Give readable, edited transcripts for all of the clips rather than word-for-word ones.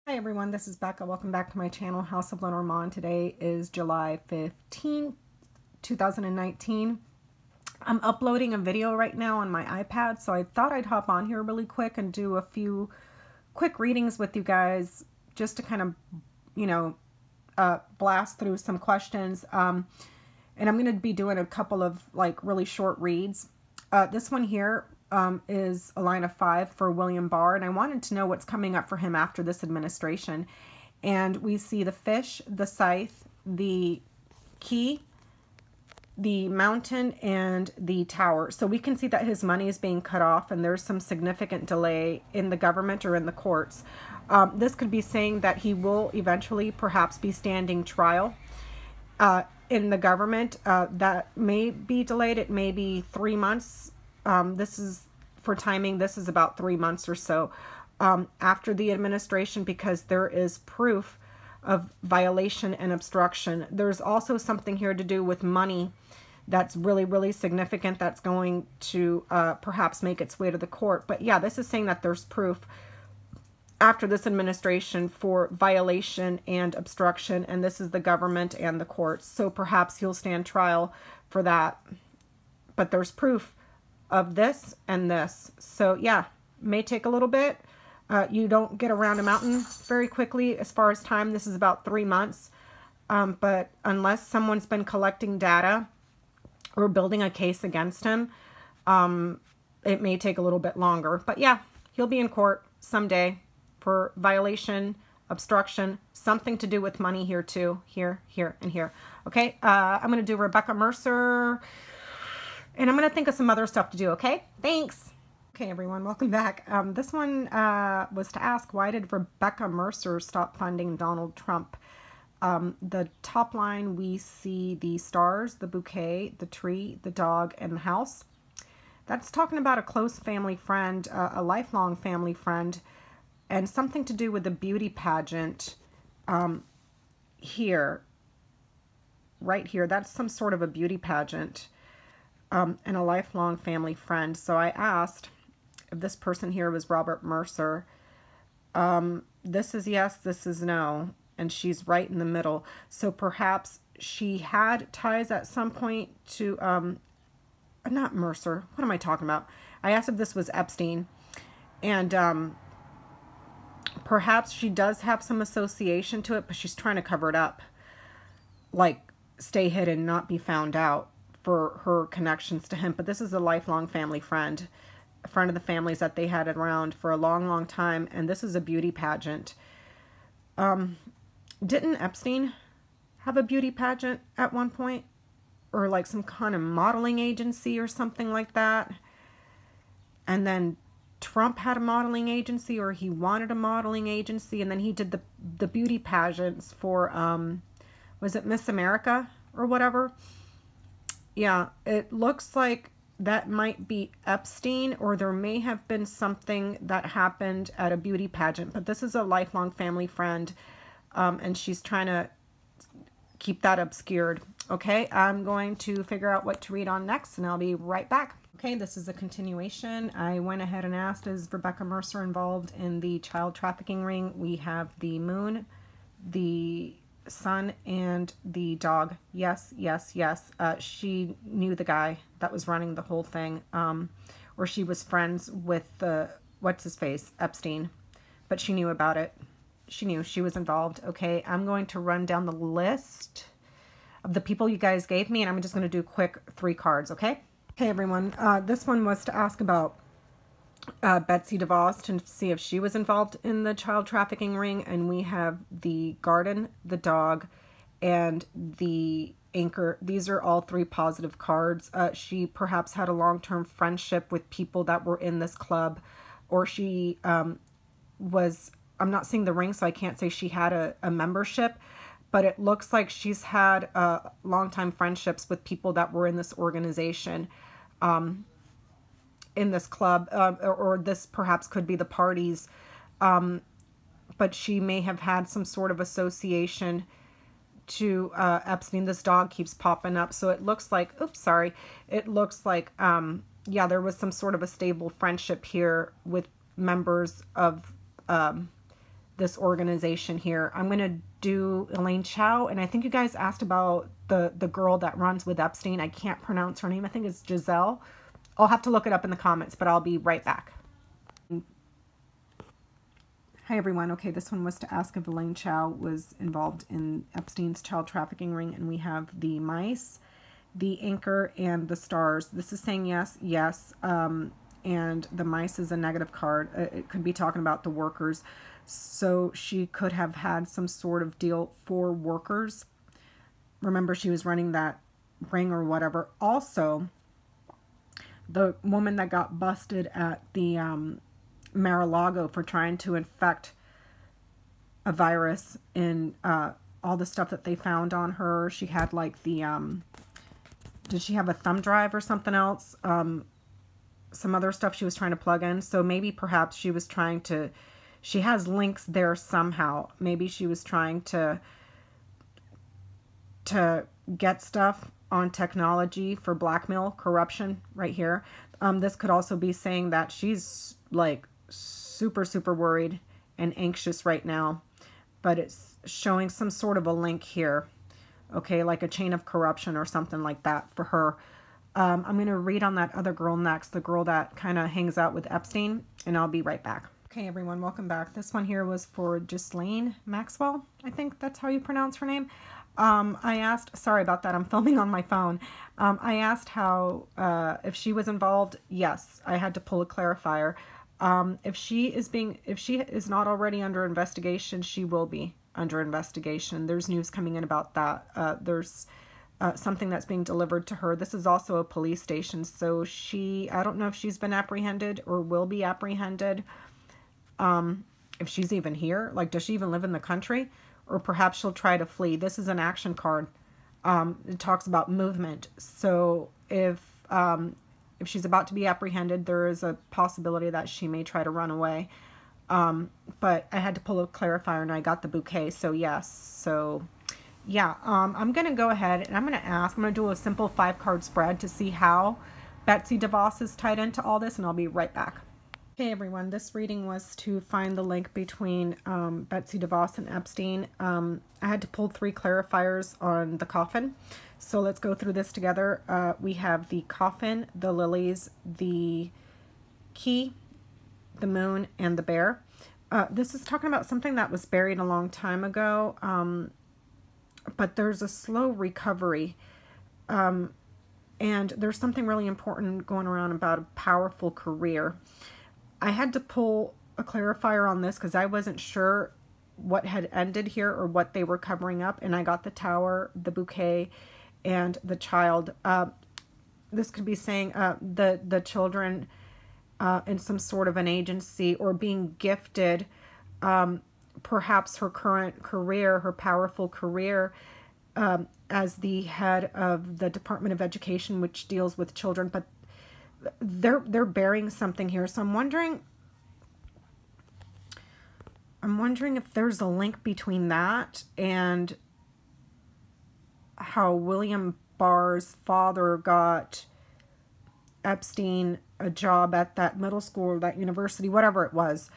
Hi everyone, this is Becca. Welcome back to my channel, House of Lenormand. Today is July 15, 2019. I'm uploading a video right now on my iPad, so I thought I'd hop on here really quick and do a few quick readings with you guys just to kind of, blast through some questions. And I'm going to be doing a couple of really short reads. This one here is a line of 5 for William Barr, and I wanted to know what's coming up for him after this administration. And we see the fish, the scythe, the key, the mountain, and the tower. So we can see that his money is being cut off, and there's some significant delay in the government or in the courts. This could be saying that he will eventually perhaps be standing trial in the government. That may be delayed. It may be 3 months. This is for timing. This is about 3 months or so after the administration, because there is proof of violation and obstruction. There's also something here to do with money that's really, really significant that's going to perhaps make its way to the court. But yeah, this is saying that there's proof after this administration for violation and obstruction, and this is the government and the courts. So perhaps he'll stand trial for that. But there's proof of this and this. So yeah, may take a little bit. You don't get around a mountain very quickly as far as time. This is about 3 months. But unless someone's been collecting data or building a case against him, it may take a little bit longer. But yeah, he'll be in court someday for violation, obstruction, something to do with money here too. Here, and here. Okay, I'm going to do Rebecca Mercer. And I'm going to think of some other stuff to do, okay? Thanks. Okay, everyone, welcome back. This one was to ask, why did Rebecca Mercer stop funding Donald Trump? The top line, we see the stars, the bouquet, the tree, the dog, and the house. That's talking about a close family friend, a lifelong family friend, and something to do with the beauty pageant here, right here. That's some sort of a beauty pageant. And a lifelong family friend. So I asked if this person here was Robert Mercer. This is yes, this is no, and she's right in the middle. So perhaps she had ties at some point to, not Mercer, what am I talking about? I asked if this was Epstein, and perhaps she does have some association to it, but she's trying to cover it up, like stay hidden, not be found out for her connections to him. But this is a lifelong family friend, a friend of the families that they had around for a long, long time. And this is a beauty pageant. Didn't Epstein have a beauty pageant at one point? Or like some kind of modeling agency or something like that? And then Trump had a modeling agency, or he wanted a modeling agency, and then he did the beauty pageants for, was it Miss America or whatever? Yeah, it looks like that might be Epstein, or there may have been something that happened at a beauty pageant. But this is a lifelong family friend, and she's trying to keep that obscured. Okay, I'm going to figure out what to read on next, and I'll be right back. Okay, this is a continuation. I went ahead and asked, is Rebecca Mercer involved in the child trafficking ring? We have the moon, the son, and the dog. Yes, yes, yes. She knew the guy that was running the whole thing, or she was friends with the, what's his face, Epstein, but she knew about it. She knew she was involved. Okay, I'm going to run down the list of the people you guys gave me, and I'm just going to do quick 3 cards, okay? Okay, everyone, this one was to ask about Betsy DeVos, to see if she was involved in the child trafficking ring. And we have the garden, the dog, and the anchor. These are all 3 positive cards. She perhaps had a long-term friendship with people that were in this club, or she was, I'm not seeing the ring, so I can't say she had a membership, but it looks like she's had long-time friendships with people that were in this organization, in this club, or this perhaps could be the parties, but she may have had some sort of association to Epstein. This dog keeps popping up, so it looks like, oops, sorry, it looks like, yeah, there was some sort of a stable friendship here with members of this organization here. I'm going to do Elaine Chao, and I think you guys asked about the girl that runs with Epstein. I can't pronounce her name. I think it's Giselle. I'll have to look it up in the comments, but I'll be right back. Hi everyone. Okay, this one was to ask if Elaine Chao was involved in Epstein's child trafficking ring, and we have the mice, the anchor, and the stars. This is saying yes, yes, and the mice is a negative card. It could be talking about the workers. So she could have had some sort of deal for workers. Remember, she was running that ring or whatever. Also, the woman that got busted at the Mar-a-Lago for trying to infect a virus in all the stuff that they found on her. She had like the, did she have a thumb drive or something else? Some other stuff she was trying to plug in. So maybe perhaps she was trying to, she has links there somehow. Maybe she was trying to get stuff on technology for blackmail, corruption right here. This could also be saying that she's like super, super worried and anxious right now, but it's showing some sort of a link here. Okay, like a chain of corruption or something like that for her. I'm going to read on that other girl next, the girl that kind of hangs out with Epstein, and I'll be right back. Okay, everyone, welcome back. This one here was for Elaine Maxwell. I think that's how you pronounce her name. I asked, sorry about that, I'm filming on my phone. I asked how, if she was involved. Yes, I had to pull a clarifier. If she is not already under investigation, she will be under investigation. There's news coming in about that. There's something that's being delivered to her. This is also a police station, so I don't know if she's been apprehended or will be apprehended. If she's even here, like, does she even live in the country? Or perhaps she'll try to flee. This is an action card. It talks about movement. So if she's about to be apprehended, there is a possibility that she may try to run away. But I had to pull a clarifier and I got the bouquet. So yes. So yeah, I'm going to go ahead and I'm going to do a simple 5-card spread to see how Betsy DeVos is tied into all this, and I'll be right back. Hey everyone, this reading was to find the link between Betsy DeVos and Epstein. I had to pull 3 clarifiers on the coffin. So let's go through this together. We have the coffin, the lilies, the key, the moon, and the bear. This is talking about something that was buried a long time ago, but there's a slow recovery. And there's something really important going around about a powerful career. I had to pull a clarifier on this because I wasn't sure what had ended here or what they were covering up, and I got the tower, the bouquet, and the child. This could be saying the children in some sort of an agency, or being gifted perhaps her current career, her powerful career as the head of the Department of Education, which deals with children, but they're burying something here. So I'm wondering if there's a link between that and how William Barr's father got Epstein a job at that middle school or that university, whatever it was.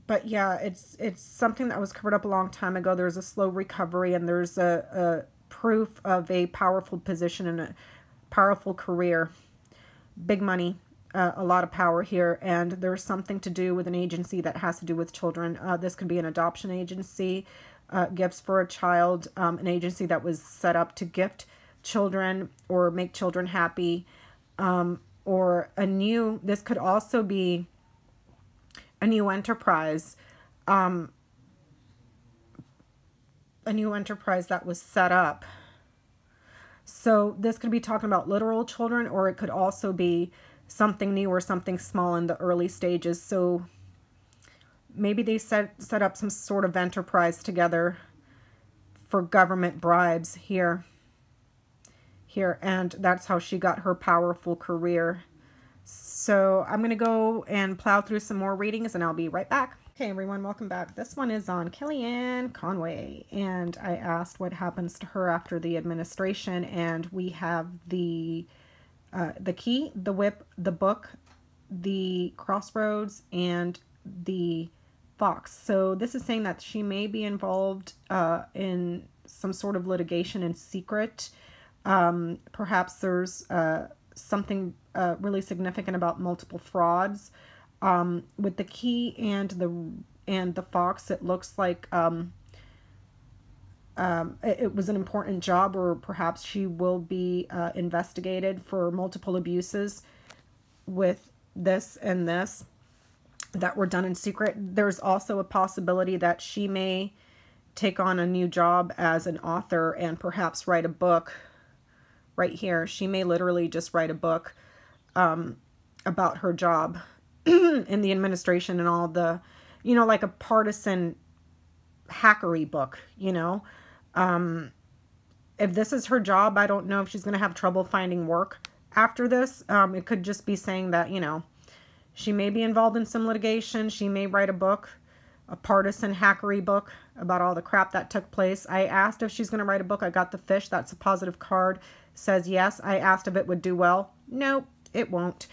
But yeah, it's something that was covered up a long time ago. There's a slow recovery, and there's a proof of a powerful position and a powerful career. Big money, a lot of power here, and there's something to do with an agency that has to do with children. This could be an adoption agency, gifts for a child, an agency that was set up to gift children or make children happy, or this could also be a new enterprise, that was set up. So this could be talking about literal children, or it could also be something new or something small in the early stages. So maybe they set up some sort of enterprise together for government bribes here, and that's how she got her powerful career. So I'm going to go and plow through some more readings, and I'll be right back. Okay, everyone, welcome back. This one is on Killian Conway, and I asked what happens to her after the administration, and we have the key, the whip, the book, the crossroads, and the fox. So this is saying that she may be involved in some sort of litigation in secret. Perhaps there's something really significant about multiple frauds. With the key and the fox, it looks like it was an important job, or perhaps she will be investigated for multiple abuses with this and this that were done in secret. There's also a possibility that she may take on a new job as an author and perhaps write a book. Right here, she may literally just write a book about her job in the administration and all the, you know, like a partisan hackery book, you know. If this is her job, I don't know if she's going to have trouble finding work after this. It could just be saying that, you know, she may be involved in some litigation. She may write a book, a partisan hackery book about all the crap that took place. I asked if she's going to write a book. I got the fish. That's a positive card. Says yes. I asked if it would do well. Nope, it won't.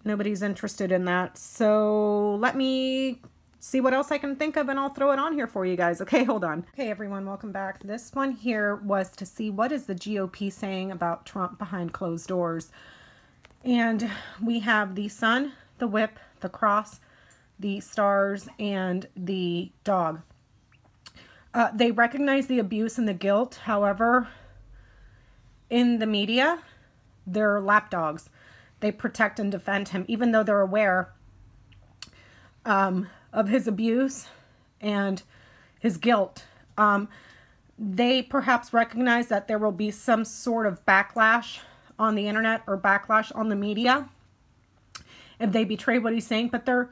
Nobody's interested in that. So let me see what else I can think of, and I'll throw it on here for you guys. Okay, hold on. Okay, everyone, welcome back. This one here was to see what is the GOP saying about Trump behind closed doors. And we have the sun, the whip, the cross, the stars, and the dog. They recognize the abuse and the guilt. However, in the media, they're lapdogs. They protect and defend him, even though they're aware of his abuse and his guilt. They perhaps recognize that there will be some sort of backlash on the internet or backlash on the media if they betray what he's saying, but they're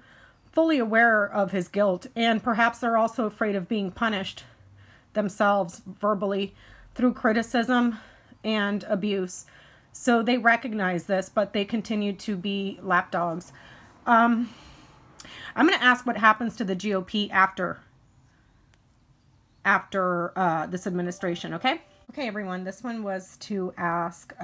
fully aware of his guilt, and perhaps they're also afraid of being punished themselves verbally through criticism and abuse. So they recognize this, but they continue to be lapdogs. I'm going to ask what happens to the GOP after this administration, okay? Okay, everyone, this one was to ask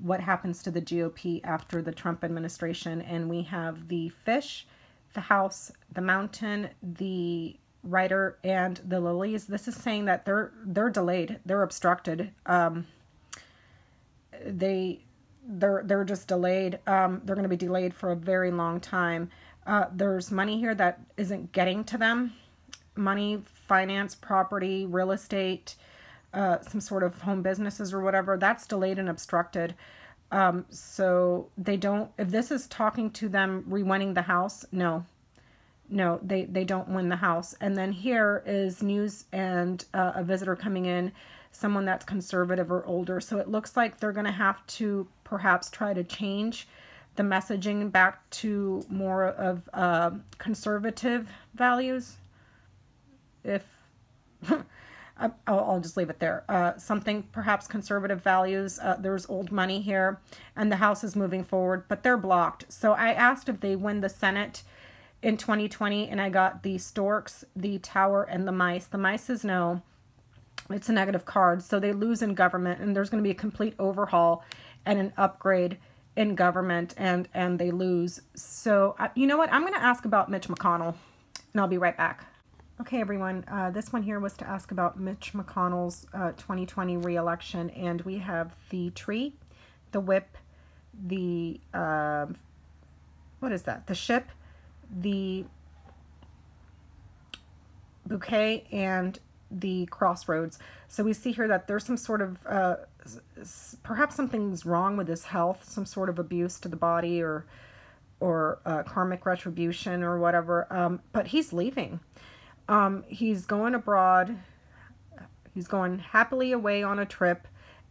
what happens to the GOP after the Trump administration, and we have the fish, the house, the mountain, the writer, and the lilies. This is saying that they're delayed, they're obstructed. They're just delayed. They're going to be delayed for a very long time. There's money here that isn't getting to them. Money, finance, property, real estate, some sort of home businesses or whatever. That's delayed and obstructed. So they don't, if this is talking to them re-winning the house, no, they don't win the house. And then here is news and a visitor coming in, someone that's conservative or older. So it looks like they're going to have to perhaps try to change the messaging back to more of conservative values. If I'll just leave it there. Something perhaps conservative values. There's old money here, and the House is moving forward, but they're blocked. So I asked if they win the Senate in 2020, and I got the storks, the tower, and the mice. The mice is no. It's a negative card, so they lose in government, and there's going to be a complete overhaul and an upgrade in government, and they lose. So you know what? I'm going to ask about Mitch McConnell, and I'll be right back. Okay, everyone, this one here was to ask about Mitch McConnell's 2020 re-election, and we have the tree, the whip, the, what is that? The ship, the bouquet, and the crossroads. So we see here that there's some sort of, perhaps something's wrong with his health, some sort of abuse to the body or karmic retribution or whatever, but he's leaving. He's going abroad, he's going happily away on a trip,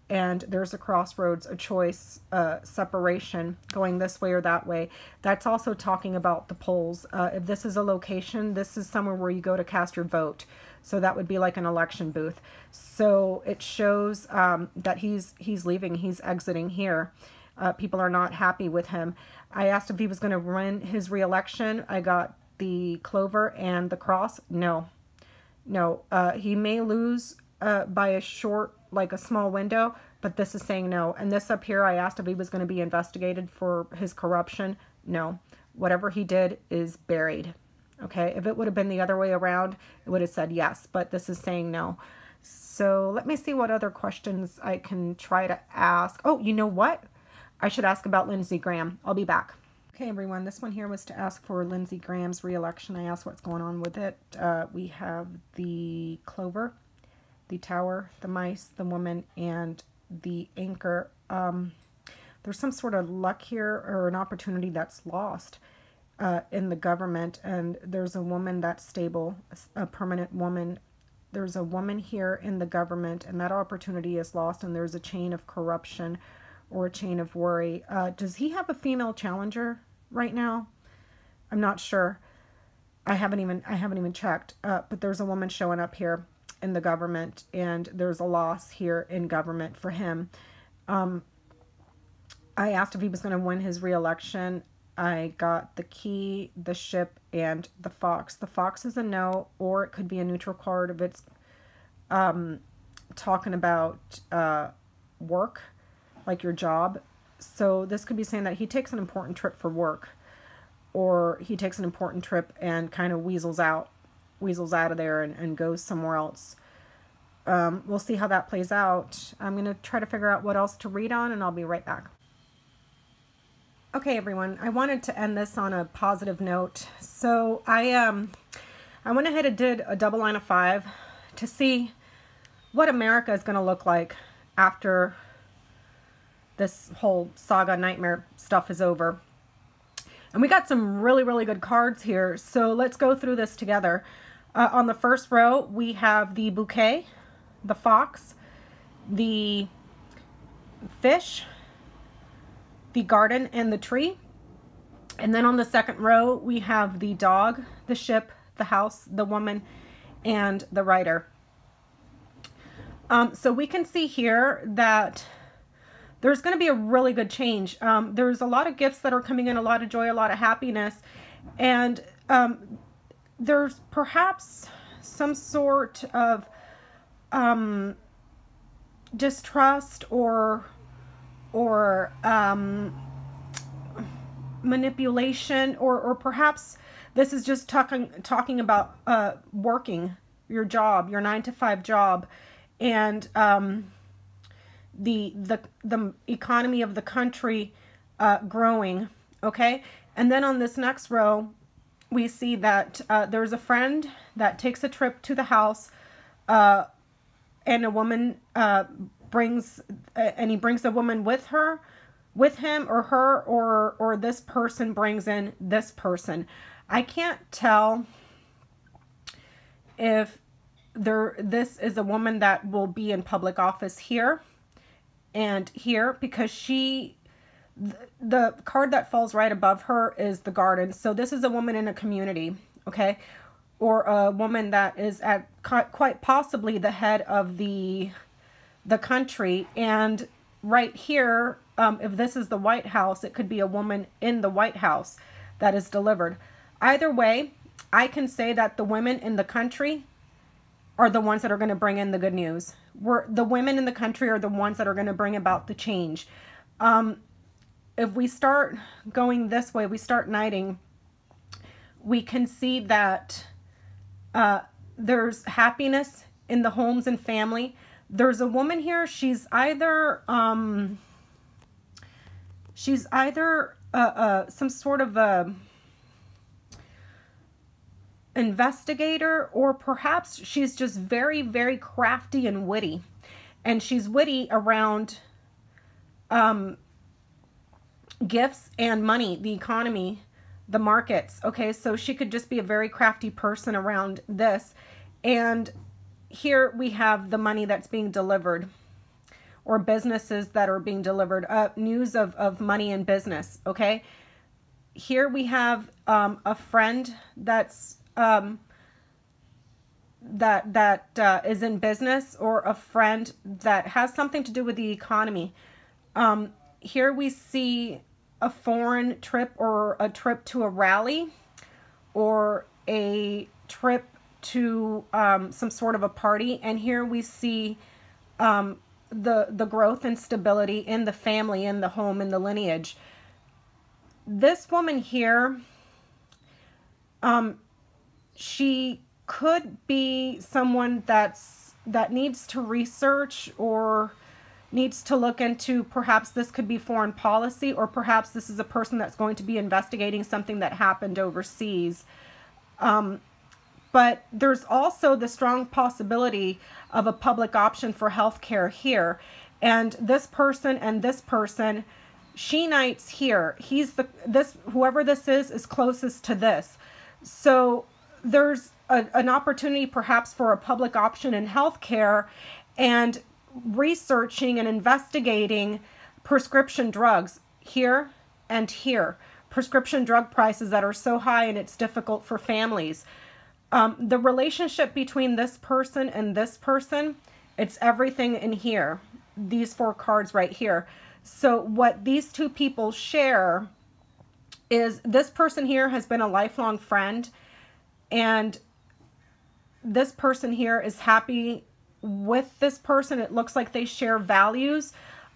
and there's a crossroads, a choice, separation, going this way or that way. That's also talking about the polls. If this is a location, this is somewhere where you go to cast your vote. So that would be like an election booth. So it shows that he's leaving, he's exiting here. People are not happy with him. I asked if he was going to win his re-election. I got the clover and the cross. No. He may lose by a short, like a small window, but this is saying no. And this up here, I asked if he was going to be investigated for his corruption. No. Whatever he did is buried. Okay, if it would have been the other way around, it would have said yes, but this is saying no. So let me see what other questions I can try to ask. Oh, you know what? I should ask about Lindsey Graham. I'll be back. Okay, everyone, this one here was to ask for Lindsey Graham's re-election. I asked what's going on with it. We have the clover, the tower, the mice, the woman, and the anchor. There's some sort of luck here or an opportunity that's lost in the government, and there's a woman that's stable, a permanent woman. There's a woman here in the government, and that opportunity is lost, and there's a chain of corruption or a chain of worry. Does he have a female challenger right now? I'm not sure. I haven't even checked. But there's a woman showing up here in the government, and there's a loss here in government for him. I asked if he was going to win his re-election. I got the key, the ship, and the fox. The fox is a no, or it could be a neutral card if it's talking about work, like your job. So this could be saying that he takes an important trip for work, or he takes an important trip and kind of weasels out of there and goes somewhere else. We'll see how that plays out. I'm going to try to figure out what else to read on, and I'll be right back. Okay, everyone, I wanted to end this on a positive note. So I went ahead and did a double line of 5 to see what America is going to look like after this whole saga nightmare stuff is over. And we got some really, really good cards here. So let's go through this together. On the first row, we have the bouquet, the fox, the fish, the garden, and the tree. And then on the second row, we have the dog, the ship, the house, the woman, and the writer. So we can see here that there's going to be a really good change. There's a lot of gifts that are coming in, a lot of joy, a lot of happiness. And there's perhaps some sort of distrust or manipulation, or perhaps this is just talking about working your job, your 9-to-5 job, and the economy of the country growing. Okay, and then on this next row, we see that there's a friend that takes a trip to the house, and a woman brings a woman with him or her, or this person brings in this person. I can't tell if this is a woman that will be in public office here and here, because the card that falls right above her is the garden. So this is a woman in a community, okay, or a woman that is at quite possibly the head of the country. And right here, if this is the White House, it could be a woman in the White House that is delivered. Either way, I can say that the women in the country are the ones that are going to bring in the good news. The women in the country are the ones that are going to bring about the change. If we start going this way, we start knighting, we can see that there's happiness in the homes and family. There's a woman here. She's either some sort of a investigator, or perhaps she's just very, very crafty and witty. And she's witty around gifts and money, the economy, the markets. Okay, so she could just be a very crafty person around this. And here we have the money that's being delivered, or businesses that are being delivered, news of money and business. Okay, here we have a friend that's that is in business, or a friend that has something to do with the economy. Here we see a foreign trip, or a trip to a rally, or a trip to some sort of a party. And here we see the growth and stability in the family, in the home, in the lineage. this woman here, she could be someone that needs to research or needs to look into, perhaps this could be foreign policy, or perhaps this is a person that's going to be investigating something that happened overseas. But there's also the strong possibility of a public option for healthcare here. And this person, she Knight's here. Whoever this is closest to this. So there's an opportunity perhaps for a public option in healthcare and researching and investigating prescription drugs here and here. Prescription drug prices that are so high and it's difficult for families. The relationship between this person and this person, it's everything in here. These 4 cards right here. So what these 2 people share is this person here has been a lifelong friend, and this person here is happy with this person. It looks like they share values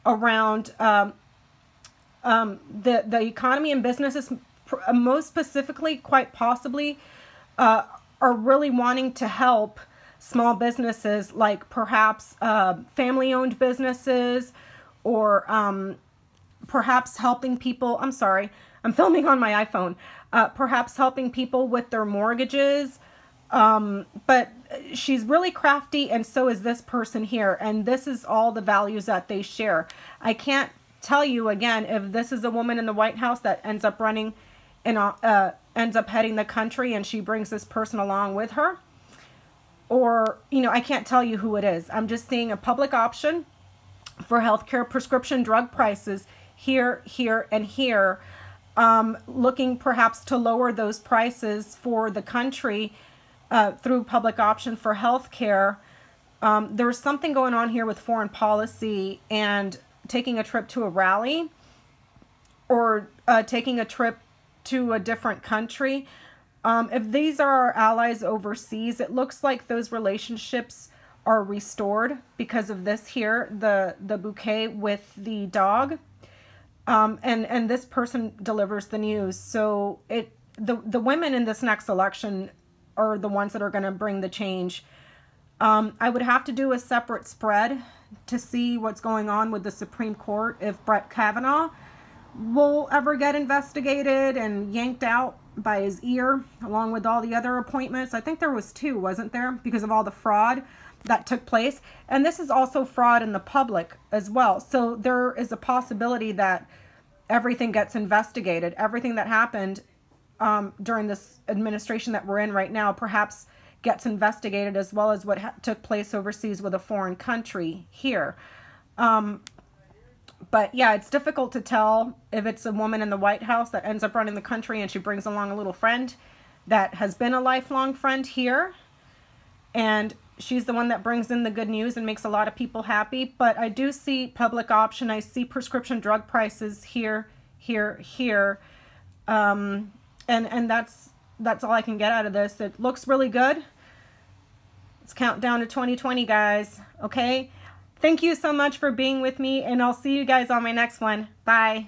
around the economy and businesses, most specifically, quite possibly, are really wanting to help small businesses, like perhaps family-owned businesses, or perhaps helping people. I'm sorry, I'm filming on my iPhone. Perhaps helping people with their mortgages. But she's really crafty, and so is this person here. And this is all the values that they share. I can't tell you again if this is a woman in the White House that ends up running and ends up heading the country, and she brings this person along with her. Or, you know, I can't tell you who it is. I'm just seeing a public option for healthcare prescription drug prices here, here, and here. Looking perhaps to lower those prices for the country through public option for healthcare. There's something going on here with foreign policy and taking a trip to a rally, or taking a trip to a different country. If these are our allies overseas, it looks like those relationships are restored because of this here, the bouquet with the dog. And this person delivers the news. So the women in this next election are the ones that are going to bring the change. I would have to do a separate spread to see what's going on with the Supreme Court, if Brett Kavanaugh will ever get investigated and yanked out by his ear, along with all the other appointments. I think there was 2, wasn't there? Because of all the fraud that took place. And this is also fraud in the public as well. So there is a possibility that everything gets investigated. Everything that happened during this administration that we're in right now perhaps gets investigated, as well as what took place overseas with a foreign country here. But yeah, it's difficult to tell if it's a woman in the White House that ends up running the country and she brings along a little friend that has been a lifelong friend here. And she's the one that brings in the good news and makes a lot of people happy. But I do see public option. I see prescription drug prices here, here, here. And that's all I can get out of this. It looks really good. Let's count down to 2020, guys. Okay? Thank you so much for being with me, and I'll see you guys on my next one. Bye.